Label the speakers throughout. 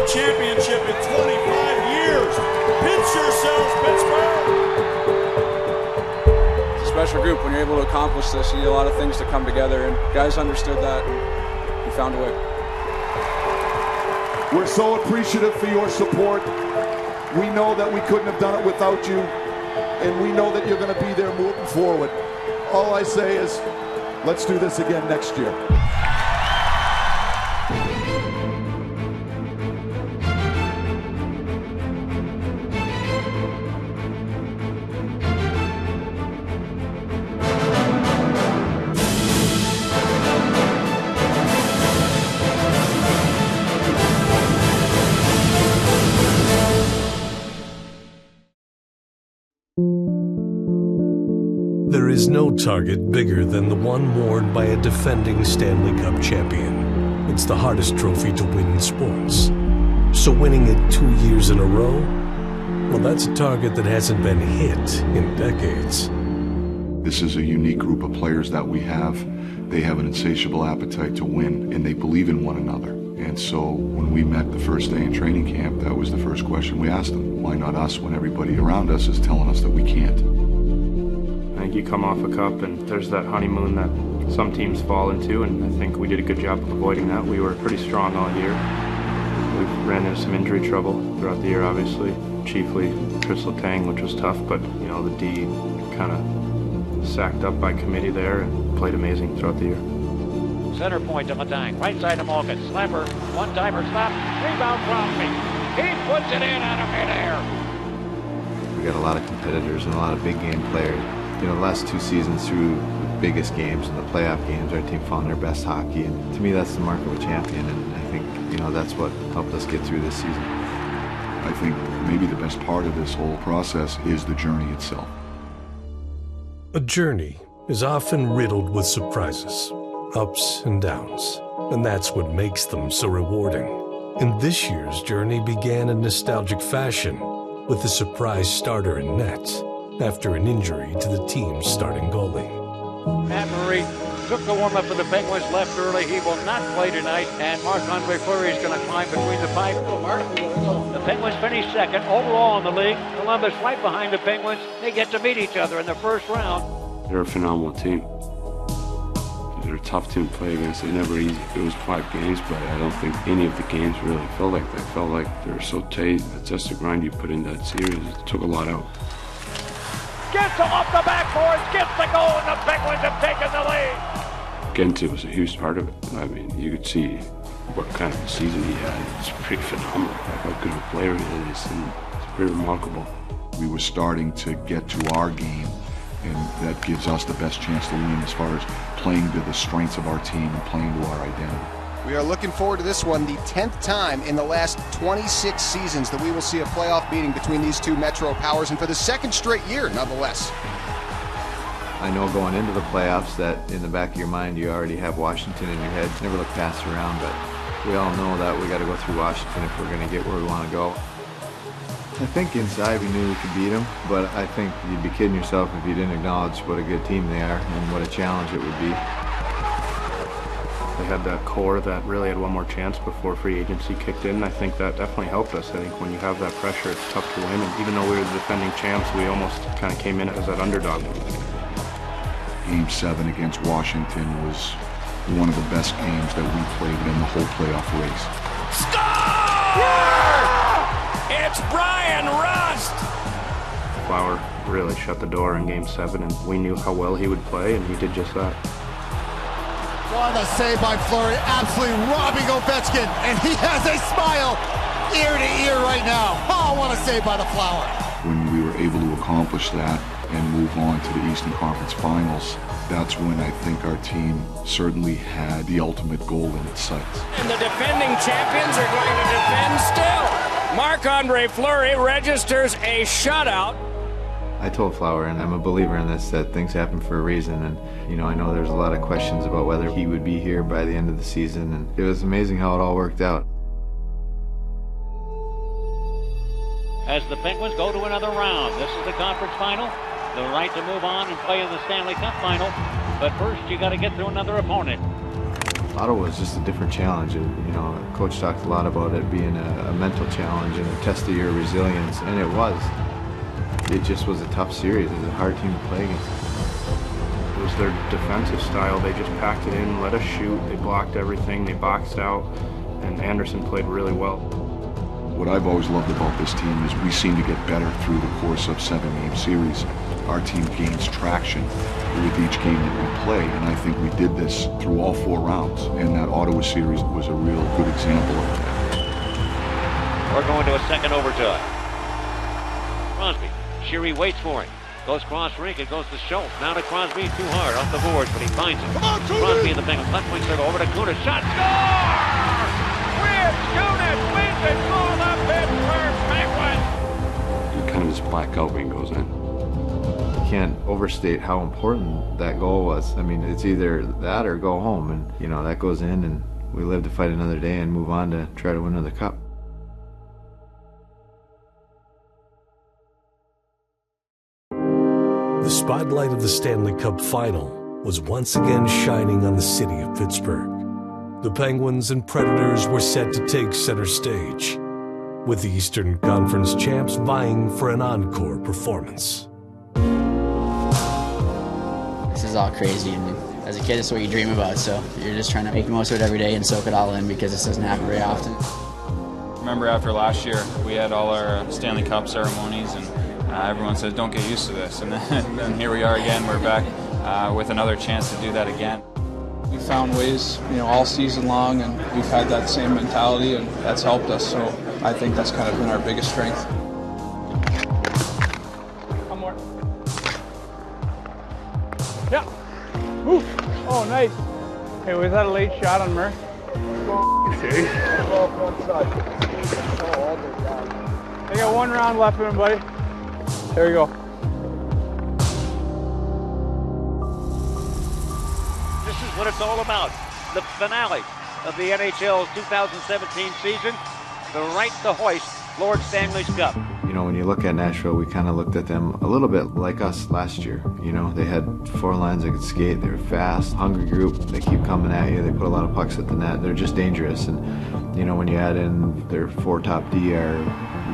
Speaker 1: Cup championship in 25 years. Pinch yourselves, Pittsburgh.
Speaker 2: It's a special group. When you're able to accomplish this, you need a lot of things to come together, and guys understood that, and we found a way.
Speaker 3: We're so appreciative for your support. We know that we couldn't have done it without you, and we know that you're going to be there moving forward. All I say is, let's do this again next year.
Speaker 4: There is no target bigger than the one worn by a defending Stanley Cup champion. It's the hardest trophy to win in sports. So winning it 2 years in a row? Well, that's a target that hasn't been hit in decades.
Speaker 5: This is a unique group of players that we have. They have an insatiable appetite to win, and they believe in one another. And so when we met the first day in training camp, that was the first question we asked them. Why not us when everybody around us is telling us that we can't?
Speaker 6: I think you come off a cup and there's that honeymoon that some teams fall into, and I think we did a good job of avoiding that. We were pretty strong all year. We ran into some injury trouble throughout the year, obviously, chiefly Chris Letang, which was tough, but you know, the D kind of sacked up by committee there and played amazing throughout the year.
Speaker 7: Center point to Letang, right side to Malkin, slapper, one-timer stop, rebound Crosby. He puts it in out of midair.
Speaker 8: We got a lot of competitors and a lot of big game players. You know, the last 2 seasons through the biggest games and the playoff games, our team found their best hockey, and to me that's the mark of a champion, and I think, you know, that's what helped us get through this season.
Speaker 5: I think maybe the best part of this whole process is the journey itself.
Speaker 4: A journey is often riddled with surprises, ups and downs, and that's what makes them so rewarding. And this year's journey began in nostalgic fashion with a surprise starter in net after an injury to the team's starting goalie.
Speaker 7: Matt Murray took the warm-up for the Penguins, left early. He will not play tonight, and Marc-Andre Fleury is going to climb between the pipe. The Penguins finished second overall in the league. Columbus right behind the Penguins. They get to meet each other in the first round.
Speaker 6: They're a phenomenal team. They're a tough team to play against. They're never easy. It was 5 games, but I don't think any of the games really felt like that. It felt like they were so tight. That's just the grind you put in that series. It took a lot out.
Speaker 7: Gets him off the backboards, gets the goal, and the Penguins have taken the lead.
Speaker 6: Gente was a huge part of it. I mean, you could see what kind of a season he had. It's pretty phenomenal. Like how good of a player he is, and it's pretty remarkable.
Speaker 5: We were starting to get to our game, and that gives us the best chance to win as far as playing to the strengths of our team and playing to our identity.
Speaker 9: We are looking forward to this one, the 10th time in the last 26 seasons that we will see a playoff meeting between these two Metro powers, and for the second straight year, nonetheless.
Speaker 8: I know going into the playoffs that in the back of your mind you already have Washington in your head. Never look past around, but we all know that we got to go through Washington if we're going to get where we want to go. I think inside we knew we could beat them, but I think you'd be kidding yourself if you didn't acknowledge what a good team they are and what a challenge it would be.
Speaker 6: They had that core that really had one more chance before free agency kicked in. I think that definitely helped us. I think when you have that pressure, it's tough to win. And even though we were the defending champs, we almost kind of came in as that underdog.
Speaker 5: Game 7 against Washington was one of the best games that we played in the whole playoff race.
Speaker 1: Score! It's Brian Rust!
Speaker 6: Flower really shut the door in Game 7, and we knew how well he would play, and he did just that.
Speaker 10: What a save by Fleury, absolutely robbing Ovechkin, and he has a smile ear to ear right now. Oh, what a save by the Flower.
Speaker 5: When we were able to accomplish that and move on to the Eastern Conference Finals, that's when I think our team certainly had the ultimate goal in its sights.
Speaker 1: And the defending champions are going to defend still. Marc-Andre Fleury registers a shutout.
Speaker 8: I told Flower, and I'm a believer in this, that things happen for a reason, and you know, I know there's a lot of questions about whether he would be here by the end of the season, and it was amazing how it all worked out.
Speaker 7: As the Penguins go to another round, this is the conference final. The right to move on and play in the Stanley Cup final. But first, you got to get through another opponent.
Speaker 8: Ottawa was just a different challenge. And, you know, Coach talked a lot about it being a mental challenge and a test of your resilience, and it was. It just was a tough series. It was a hard team to play against.
Speaker 6: It was their defensive style. They just packed it in, let us shoot. They blocked everything. They boxed out, and Anderson played really well.
Speaker 5: What I've always loved about this team is we seem to get better through the course of 7-game series. Our team gains traction with each game that we play, and I think we did this through all 4 rounds, and that Ottawa series was a real good example of that.
Speaker 7: We're going to a second overtime. Crosby, Sheary waits for it. Goes cross rink, it goes to Schultz. Now to Crosby, too hard off the boards, but he finds it. Crosby in the Bengals, left wing circle, over to Kunis, shot, score! With Kunis wins it for the Pittsburgh Penguins!
Speaker 11: You kind of just black out when he goes in.
Speaker 8: You can't overstate how important that goal was. I mean, it's either that or go home, and you know, that goes in, and we live to fight another day and move on to try to win another cup.
Speaker 4: The spotlight of the Stanley Cup Final was once again shining on the city of Pittsburgh. The Penguins and Predators were set to take center stage, with the Eastern Conference champs vying for an encore performance.
Speaker 12: This is all crazy, and as a kid, it's what you dream about, so you're just trying to make the most of it every day and soak it all in, because this doesn't happen very often.
Speaker 13: Remember after last year, we had all our Stanley Cup ceremonies, and everyone says, don't get used to this. And then here we are again. We're back with another chance to do that again.
Speaker 2: We found ways, all season long, and we've had that same mentality, and that's helped us. So I think that's kind of been our biggest strength.
Speaker 14: One more. Yeah. Ooh. Oh, nice. Hey, was that a late shot on Murph? Okay. They got 1 round left in him, buddy. There you go.
Speaker 7: This is what it's all about. The finale of the NHL's 2017 season. The right to hoist Lord Stanley's Cup.
Speaker 8: You know, when you look at Nashville, we kind of looked at them a little bit like us last year. You know, they had 4 lines that could skate. They were fast, hungry group. They keep coming at you. They put a lot of pucks at the net. They're just dangerous. And, you know, when you add in their 4 top D are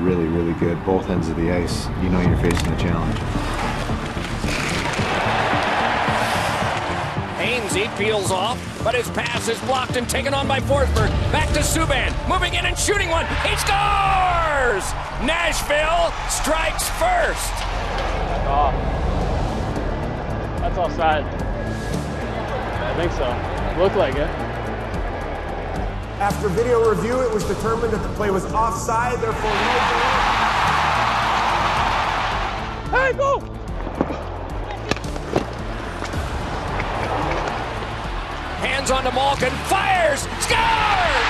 Speaker 8: really, really good. Both ends of the ice, you know you're facing a challenge.
Speaker 1: Hainsey peels off, but his pass is blocked and taken on by Forsberg. Back to Subban, moving in and shooting one. He scores! Nashville strikes first.
Speaker 14: Oh, that's offside. I think so. Looked like it.
Speaker 15: After video review, it was determined that the play was offside, therefore no goal.
Speaker 14: Hey, go!
Speaker 1: Hands on to Malkin, fires, scores!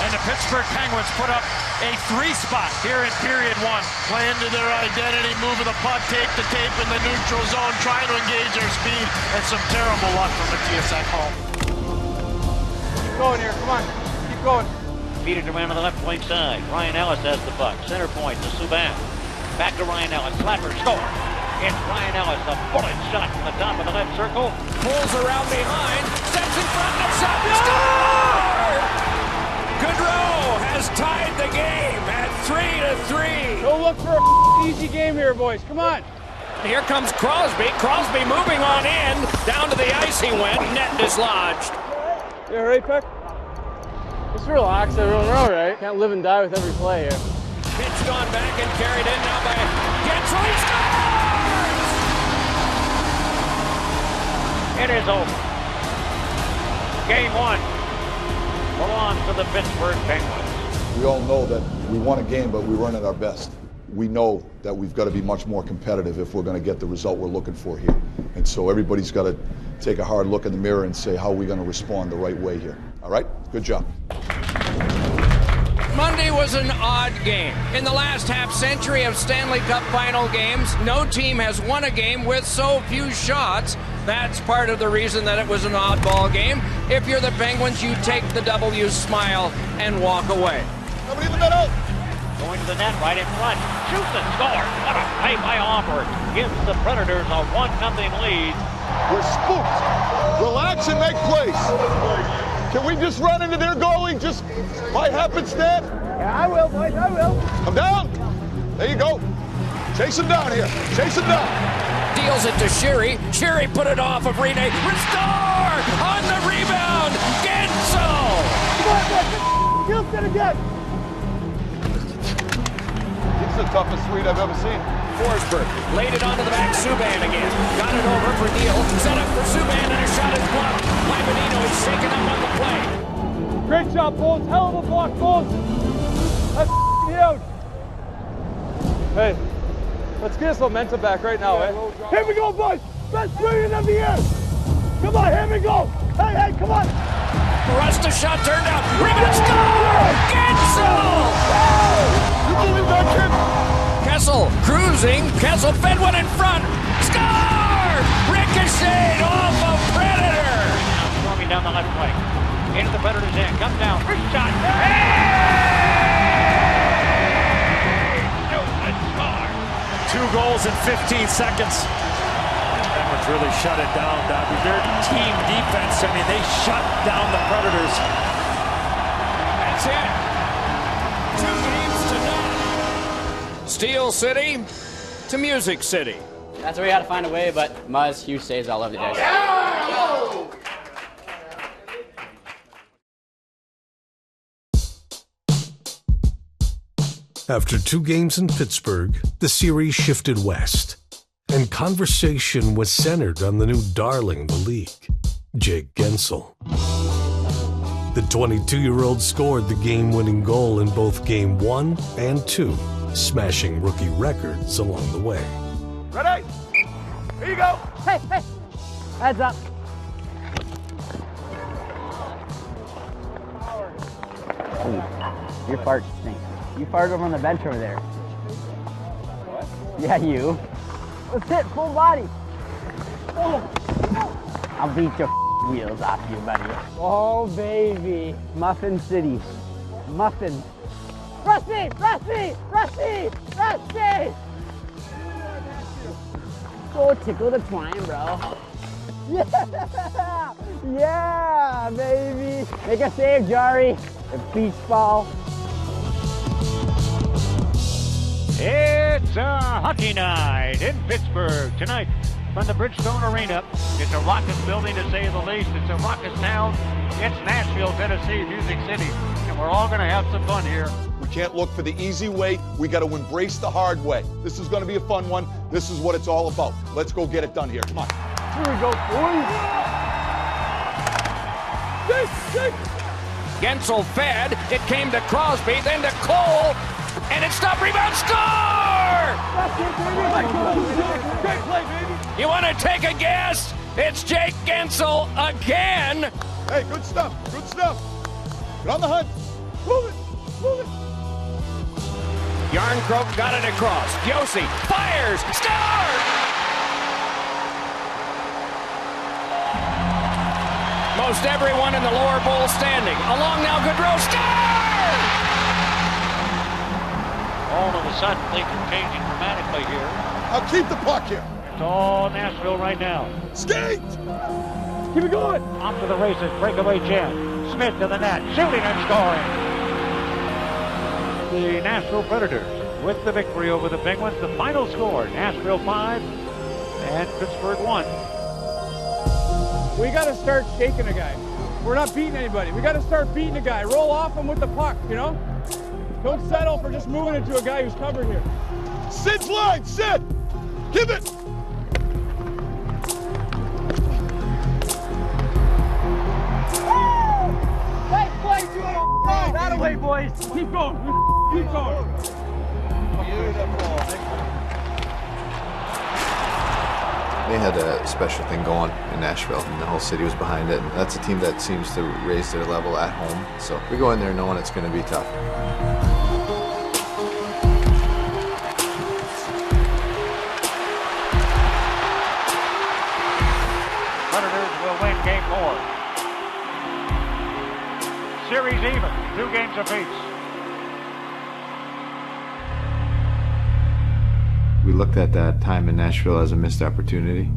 Speaker 16: And the Pittsburgh Penguins put up a 3-spot here in period 1. Play into their identity, moving the puck, tape to tape in the neutral zone, trying to engage their speed, and some terrible luck from the TSN home.
Speaker 14: Keep going here, come on, keep going.
Speaker 7: Feed it around to the left wing side. Ryan Ellis has the puck. Center point to Subban. Back to Ryan Ellis. Slapper, score. It's Ryan Ellis, a bullet shot from the top of the left circle.
Speaker 1: Pulls around behind, steps in front, no shot, score! Goodrow has tied the game at 3-3.
Speaker 14: Go look for an easy game here, boys. Come on.
Speaker 1: Here comes Crosby. Crosby moving on in. Down to the ice he went. Net dislodged.
Speaker 14: You all right, Peck? Just relax, everyone. We're all right. Can't live and die with every play here.
Speaker 1: Pitched on back and carried in now by Gensel. He scores!
Speaker 7: It is over. Game 1 belongs to the Pittsburgh Penguins.
Speaker 3: We all know that we won a game, but we weren't at our best. We know that we've got to be much more competitive if we're going to get the result we're looking for here. And so everybody's got to take a hard look in the mirror and say, how are we going to respond the right way here? All right? Good job.
Speaker 1: Monday was an odd game. In the last half-century of Stanley Cup final games, no team has won a game with so few shots. That's part of the reason that it was an oddball game. If you're the Penguins, you take the W, smile, and walk away.
Speaker 10: Nobody in the middle.
Speaker 7: Going to the net right in front. Shoots and scores. What a play by Auburn. Gives the Predators a 1-0 lead
Speaker 3: We're spooked. Relax and make plays. Can we just run into their goalie just by happenstance?
Speaker 14: Yeah, I will, boys, I will.
Speaker 3: Come down. There you go. Chase him down here. Chase him down.
Speaker 1: Deals it to Sherry. Sherry put it off of Rene. Restore on the rebound. Gensel.
Speaker 14: Come on, boys. Houston again.
Speaker 3: He's the toughest Swede I've ever seen. Forsberg.
Speaker 1: Laid it onto the back. Subban again. Got it over for Deal. Set up for Subban and a shot is blocked. Limonino is shaken up on the play.
Speaker 14: Great job, Bulls. Hell of a block, Bulls. That's huge. Hey, let's get this momentum back right now, eh? Here we go, boys. Best brilliant of the year. Come on, here we go. Hey, hey, come on.
Speaker 1: Rust shot turned out. Rebound score! Gensel!
Speaker 3: You believe that, kid?
Speaker 1: Kessel cruising. Kessel fed one in front. Score! Ricocheted off of Predator.
Speaker 7: Storming down the left flank. Into the Predator's end. Comes down. First shot. Hey! Newton score.
Speaker 16: 2 goals in 15 seconds. Penguins really shut it down, Dobby. Their team defense, I mean, they shut down the Predators.
Speaker 1: That's it. 2 games to none. Steel City to Music City.
Speaker 12: That's where we got to find a way, but Muzz, huge saves all over the day.
Speaker 4: After 2 games in Pittsburgh, the series shifted west, and conversation was centered on the new darling of the league, Jake Gensel. The 22-year-old scored the game-winning goal in both Game 1 and 2, smashing rookie records along the way.
Speaker 3: Ready? Here you go.
Speaker 14: Hey, hey. Heads up.
Speaker 12: Hey, your fart stinks. You farted over on the bench over there.
Speaker 14: What?
Speaker 12: Yeah, you.
Speaker 14: Let's hit full body. Oh.
Speaker 12: I'll beat your wheels off you, buddy.
Speaker 14: Oh, baby.
Speaker 12: Muffin City. Muffin.
Speaker 14: Rusty! Rusty! Rusty! Rusty!
Speaker 12: Go tickle the twine, bro.
Speaker 14: Yeah! Yeah, baby!
Speaker 12: Make a save, Jari. The beach ball.
Speaker 7: It's a hockey night in Pittsburgh tonight from the Bridgestone Arena. It's a raucous building to say the least. It's a raucous town. It's Nashville, Tennessee, Music City, and we're all going to have some fun here.
Speaker 3: We can't look for the easy way. We got to embrace the hard way. This is going to be a fun one. This is what it's all about. Let's go get it done here. Come on.
Speaker 14: Here we go, boys.
Speaker 1: Gensel fed. It came to Crosby, then to Cole, and it stopped. Rebound, score!
Speaker 14: Great play, baby.
Speaker 1: You want to take a guess? It's Jake Gensel again.
Speaker 3: Hey, good stuff. Good stuff. Get on the hunt. Move it. Move it.
Speaker 1: Yarncroke got it across. Yossi fires. Score! Most everyone in the lower bowl standing. Along now, Goodrow. Score!
Speaker 7: All of a sudden, things are changing dramatically here.
Speaker 3: I'll keep the puck here.
Speaker 7: It's all Nashville right now.
Speaker 3: Skate!
Speaker 14: Keep it going.
Speaker 7: Off to the races, breakaway chance. Smith to the net, shooting and scoring. The Nashville Predators with the victory over the Penguins. The final score, Nashville 5 and Pittsburgh 1.
Speaker 14: We got to start shaking a guy. We're not beating anybody. We got to start beating a guy. Roll off him with the puck, you know? Don't settle for just moving it to a guy who's covered here.
Speaker 3: Sid's line, Sid! Give it!
Speaker 14: Nice play, that away, boys. Keep going. Keep going.
Speaker 3: Beautiful.
Speaker 8: They had a special thing going in Nashville, and the whole city was behind it. And that's a team that seems to raise their level at home. So we go in there knowing it's going to be tough.
Speaker 7: Predators will win game 4. Series even, 2 games apiece.
Speaker 8: We looked at that time in Nashville as a missed opportunity.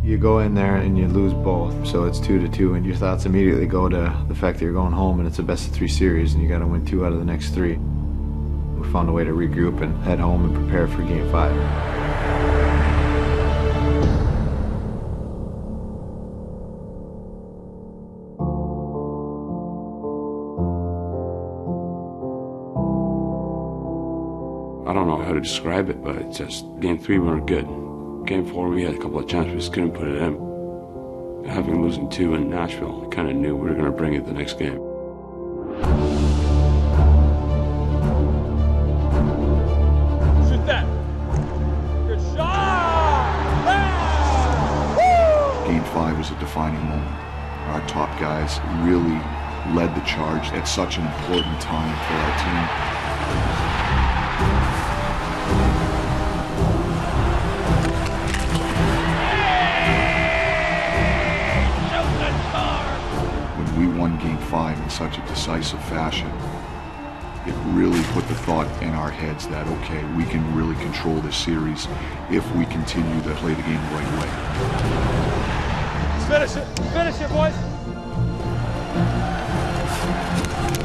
Speaker 8: You go in there and you lose both, so it's 2-2, and your thoughts immediately go to the fact that you're going home and it's a best-of-3 series and you got to win 2 out of the next 3. We found a way to regroup and head home and prepare for Game 5.
Speaker 11: I don't know how to describe it, but it's just Game 3 we were good. Game 4 we had a couple of chances, we just couldn't put it in. Having losing 2 in Nashville, I kind of knew we were going to bring it the next game.
Speaker 14: Shoot that. Good shot! Yeah!
Speaker 5: Game 5 was a defining moment. Our top guys really led the charge at such an important time for our team. When we won Game 5 in such a decisive fashion, it really put the thought in our heads that, okay, we can really control this series if we continue to play the game the right way.
Speaker 14: Finish it. Finish it, boys.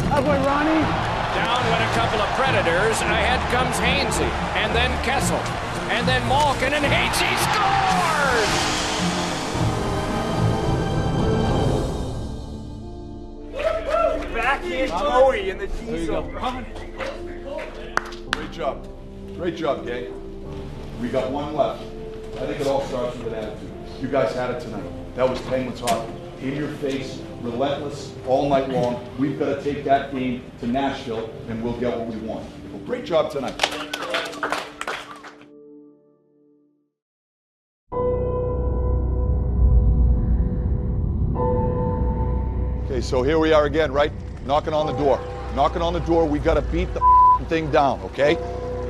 Speaker 14: Halfway, Ronnie.
Speaker 1: Down went a couple of Predators. Ahead comes Hainsey, and then Kessel, and then Malkin, and Hainsey scores!
Speaker 3: Backhand Joey in the D zone. Great job. Great job, gang. We got one left. I think it all starts with an attitude. You guys had it tonight. That was Penguins hockey. In your face, relentless, all night long. We've got to take that game to Nashville, and we'll get what we want. Well, great job tonight. Okay, so here we are again, right? Knocking on the door. Knocking on the door. We got to beat the thing down, okay?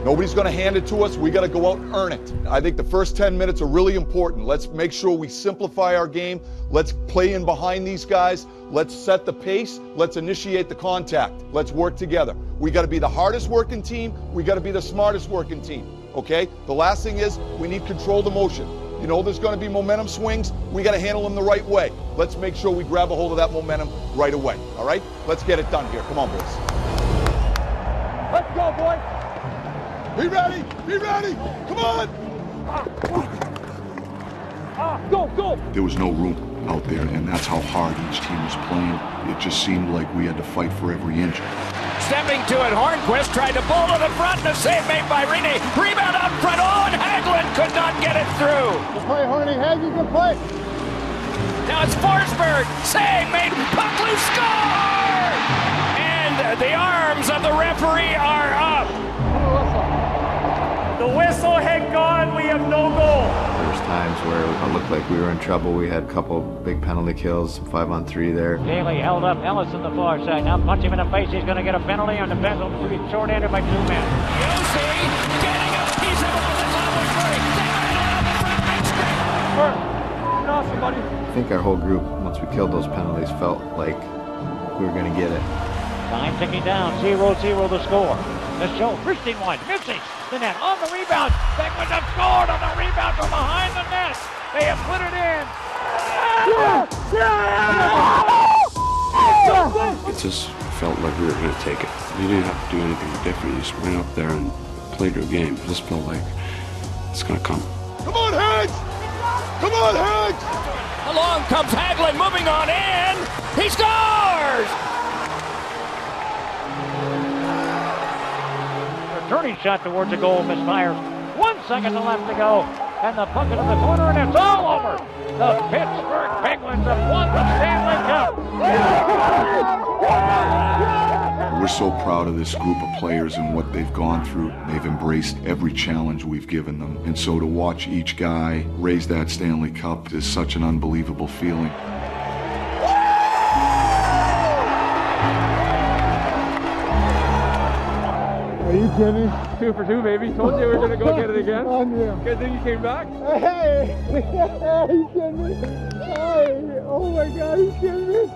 Speaker 3: Nobody's going to hand it to us. We got to go out and earn it. I think the first 10 minutes are really important. Let's make sure we simplify our game. Let's play in behind these guys. Let's set the pace. Let's initiate the contact. Let's work together. We got to be the hardest working team. We got to be the smartest working team, okay? The last thing is we need controlled emotion. You know there's going to be momentum swings. We got to handle them the right way. Let's make sure we grab a hold of that momentum right away, all right? Let's get it done here. Come on, boys.
Speaker 14: Let's go, boys.
Speaker 3: Be ready! Be ready! Come on!
Speaker 14: Go, go!
Speaker 5: There was no room out there, and that's how hard each team was playing. It just seemed like we had to fight for every inch.
Speaker 1: Stepping to it, Hornquist tried to pull to the front, and a save made by Rini. Rebound out front, oh, and Hagelin could not get it through.
Speaker 14: Good play, Horny. Haggy, good play.
Speaker 1: Now it's Forsberg. Save made. Puck loose, score! And the arms of the referee are up.
Speaker 14: The whistle had gone. We have no goal.
Speaker 8: There's times where it looked like we were in trouble. We had a couple big penalty kills, 5-on-3 there.
Speaker 7: Daly held up Ellis on the far side. Now punch him in the face. He's going to get a penalty on the pencil. He's short-handed by 2 men.
Speaker 1: Yossi getting a piece of it with his elbow straight.
Speaker 14: Awesome, buddy.
Speaker 8: I think our whole group, once we killed those penalties, felt like we were going to get it.
Speaker 7: Time ticking down. 0-0 the score. The show. Christine one. Misses the net. On the rebound. Penguins have scored on the rebound from behind the net. They have put it in.
Speaker 11: It just felt like we were going to take it. You didn't have to do anything different. You just went up there and played your game. It just felt like it's going to come.
Speaker 3: Come on, Hags! Come on, Hags!
Speaker 1: Along comes Hagelin, moving on in. He scores!
Speaker 7: Turning shot towards the goal, misfires. 1 second left to go. And the puck into the corner, and it's all over. The Pittsburgh Penguins have won the Stanley Cup.
Speaker 5: We're so proud of this group of players and what they've gone through. They've embraced every challenge we've given them. And so to watch each guy raise that Stanley Cup is such an unbelievable feeling.
Speaker 14: Are you kidding me? 2 for 2, baby. Told you we were going to go get it again. Good thing you came back. Hey! Are you kidding me? Hey! Oh my God, are you kidding me?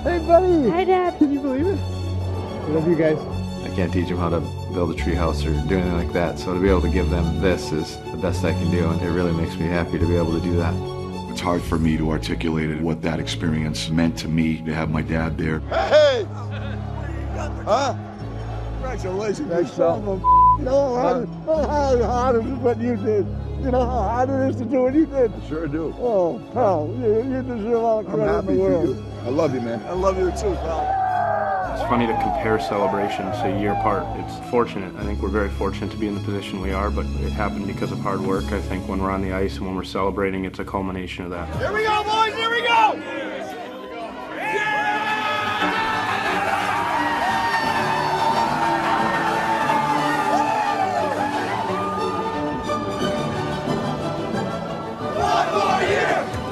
Speaker 14: Hey, buddy! Hi, Dad. Can you believe it? I love you guys.
Speaker 8: I can't teach them how to build a tree house or do anything like that, so to be able to give them this is the best I can do, and it really makes me happy to be able to do that.
Speaker 5: It's hard for me to articulate it, what that experience meant to me, to have my dad there.
Speaker 3: Hey! Huh?
Speaker 10: Congratulations.
Speaker 3: Thanks, pal.
Speaker 10: You know how hard it is what you did. You know how hard it is to do what you did.
Speaker 3: I sure do.
Speaker 10: Oh, pal, you deserve all the credit in the world.
Speaker 3: I love you, man.
Speaker 10: I love you too, pal.
Speaker 6: It's funny to compare celebrations a year apart. It's fortunate. I think we're very fortunate to be in the position we are, but it happened because of hard work. I think when we're on the ice and when we're celebrating, it's a culmination of that.
Speaker 10: Here we go, boys, here we go!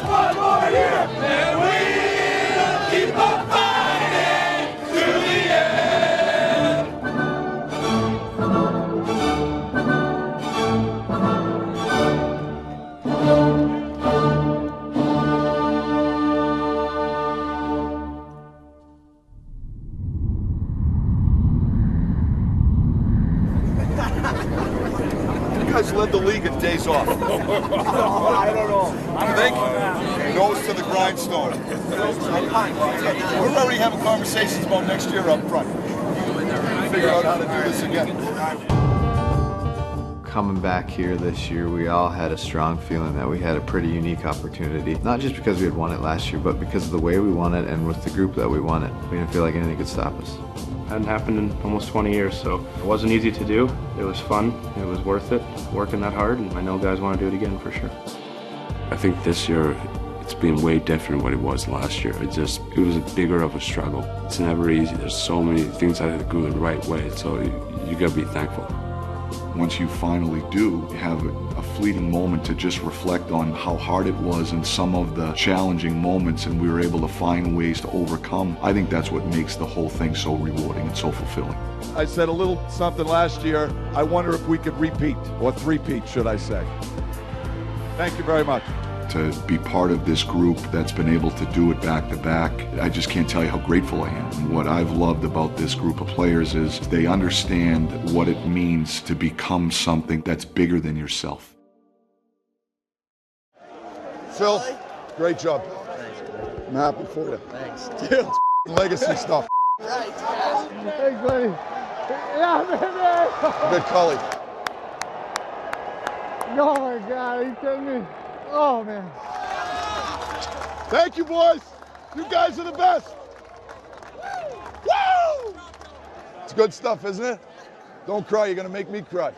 Speaker 3: One more year, and we'll keep on fighting to the end. You guys led the league in days off.
Speaker 10: I don't know.
Speaker 3: You think? Nose to the grindstone. We're already having conversations about next year up front. Figure out how to do this again.
Speaker 8: Coming back here this year, we all had a strong feeling that we had a pretty unique opportunity. Not just because we had won it last year, but because of the way we won it and with the group that we won it. We didn't feel like anything could stop us.
Speaker 6: Hadn't happened in almost 20 years, so it wasn't easy to do. It was fun. It was worth it, working that hard, and I know guys want to do it again for sure.
Speaker 11: I think this year it's been way different than what it was last year. It was a bigger of a struggle. It's never easy. There's so many things that have to go the right way, so you gotta be thankful.
Speaker 5: Once you finally do have a fleeting moment to just reflect on how hard it was and some of the challenging moments, and we were able to find ways to overcome, I think that's what makes the whole thing so rewarding and so fulfilling.
Speaker 3: I said a little something last year. I wonder if we could repeat, or three-peat, should I say. Thank you very much.
Speaker 5: To be part of this group that's been able to do it back to back, I just can't tell you how grateful I am. And what I've loved about this group of players is they understand what it means to become something that's bigger than yourself.
Speaker 3: Phil, great job. I'm happy for you.
Speaker 12: Thanks.
Speaker 3: Dude, legacy stuff.
Speaker 10: Right. Thanks, buddy. Yeah, man.
Speaker 3: Good collie.
Speaker 10: Oh, my God, are you kidding me? Oh, man.
Speaker 3: Thank you, boys. You guys are the best. Woo! It's good stuff, isn't it? Don't cry. You're going to make me cry.